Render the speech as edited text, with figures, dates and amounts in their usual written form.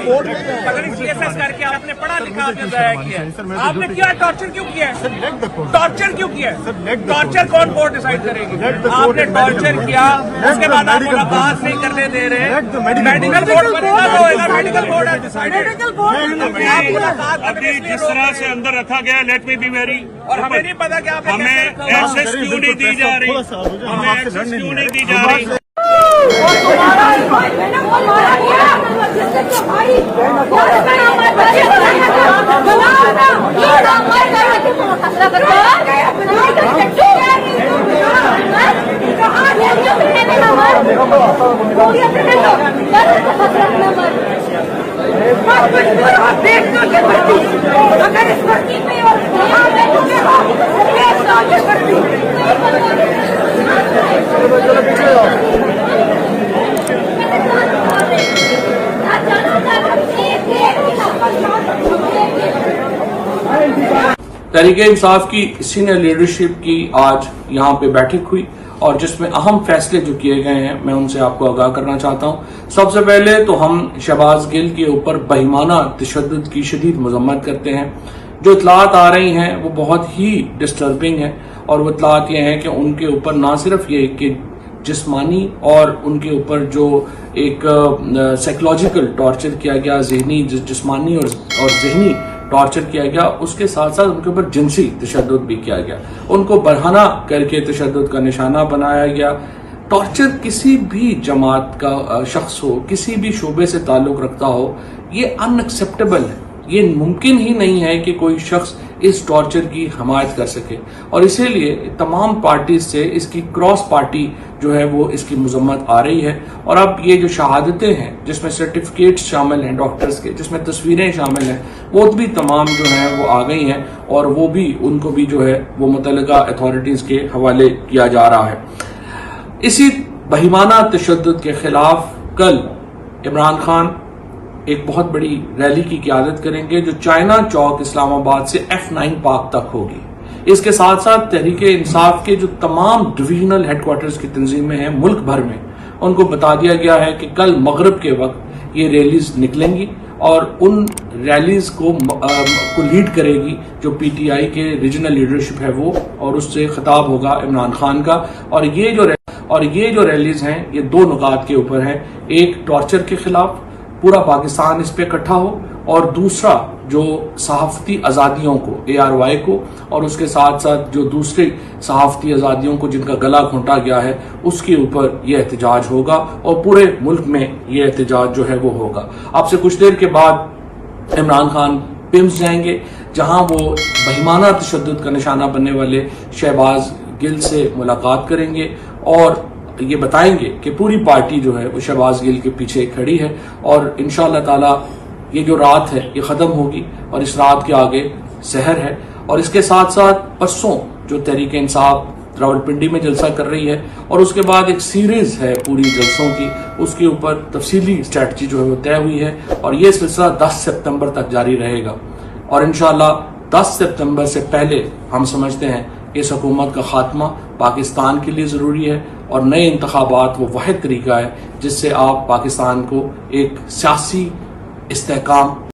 CSS करके आपने पढ़ा लिखा आपने जाया किया, आपने क्या टॉर्चर क्यों किया है? टॉर्चर क्यों किया है? टॉर्चर कौन कोर्ट डिसाइड करेगी? आपने टॉर्चर किया, उसके बाद आप मुलाकात नहीं करने दे रहे। मेडिकल बोर्ड बनेगा तो होगा, मेडिकल बोर्ड है डिसाइडेड। अभी जिस तरह से अंदर रखा गया, लेट मी बी वेरी, और हमें नहीं पता कि हमें एक्सेस क्यों नहीं दी जा रही, हमें एक्सेस क्यों नहीं दी जा रही। अगर इस भर्ती में और तहरीक इंसाफ की सीनियर लीडरशिप की आज यहाँ पे बैठक हुई और जिसमें अहम फैसले जो किए गए हैं मैं उनसे आपको आगाह करना चाहता हूँ। सबसे पहले तो हम शहबाज गिल के ऊपर बहिमाना तशद्दुद की शदीद मजम्मत करते हैं। जो इतलात आ रही हैं वो बहुत ही डिस्टर्बिंग है और वो इतलात ये हैं कि उनके ऊपर ना सिर्फ ये कि जिस्मानी और उनके ऊपर जो एक साइकोलॉजिकल टॉर्चर किया गया, जहनी जिस्मानी और जहनी टॉर्चर किया गया, उसके साथ साथ उनके ऊपर जिनसी तशद्दुद भी किया गया। उनको बरहाना करके तशद्दुद का निशाना बनाया गया। टॉर्चर किसी भी जमात का शख्स हो, किसी भी शोबे से ताल्लुक रखता हो, ये अनएक्सेप्टेबल है। ये मुमकिन ही नहीं है कि कोई शख्स इस टॉर्चर की हमायत कर सके और इसीलिए तमाम पार्टी से इसकी क्रॉस पार्टी जो है वो इसकी मजम्मत आ रही है। और अब ये जो शहादतें हैं जिसमें सर्टिफिकेट्स शामिल हैं डॉक्टर्स के, जिसमें तस्वीरें शामिल हैं, वो भी तमाम जो हैं वो आ गई हैं और वो भी उनको भी जो है वो मुतल्लिका अथॉरिटीज के हवाले किया जा रहा है। इसी बहिमाना तशद्दुद के खिलाफ कल इमरान खान एक बहुत बड़ी रैली की क़यादत करेंगे जो चाइना चौक इस्लामाबाद से F9 पार्क तक होगी। इसके साथ साथ तहरीक इंसाफ के जो तमाम डिविजनल हेडक्वार्टर्स की तंजीमें हैं मुल्क भर में, उनको बता दिया गया है कि कल मगरिब के वक्त ये रैलीज निकलेंगी और उन रैलीज को लीड करेगी जो PTI के रीजनल लीडरशिप है वो, और उससे खिताब होगा इमरान खान का। और ये जो रैलीज हैं ये दो नुकात के ऊपर हैं। एक, टॉर्चर के खिलाफ पूरा पाकिस्तान इस पे इकट्ठा हो, और दूसरा जो सहाफती आज़ादियों को, ARY को, और उसके साथ साथ जो दूसरी सहाफती आज़ादियों को जिनका गला घोंटा गया है उसके ऊपर यह एहतजाज होगा और पूरे मुल्क में यह एहतजाज जो है वो होगा। आपसे कुछ देर के बाद इमरान खान पिम्स जाएंगे जहां वो बहिमाना तशद्दुद का निशाना बनने वाले शहबाज गिल से मुलाकात करेंगे और ये बताएंगे कि पूरी पार्टी जो है वो शहबाज गिल के पीछे खड़ी है और इंशाअल्लाह ताला ये जो रात है ये खत्म होगी और इस रात के आगे सहर है। और इसके साथ साथ परसों जो तहरीक इंसाफ रावलपिंडी में जलसा कर रही है और उसके बाद एक सीरीज है पूरी जलसों की, उसके ऊपर तफसीली स्ट्रैटेजी जो है वो तय हुई है और ये सिलसिला 10 सितंबर तक जारी रहेगा। और इंशाअल्लाह 10 सितंबर से पहले हम समझते हैं इस हुकूमत का खात्मा पाकिस्तान के लिए ज़रूरी है और नए इंतखाबात वो वाहिद तरीका है जिससे आप पाकिस्तान को एक सियासी इस्तेहकाम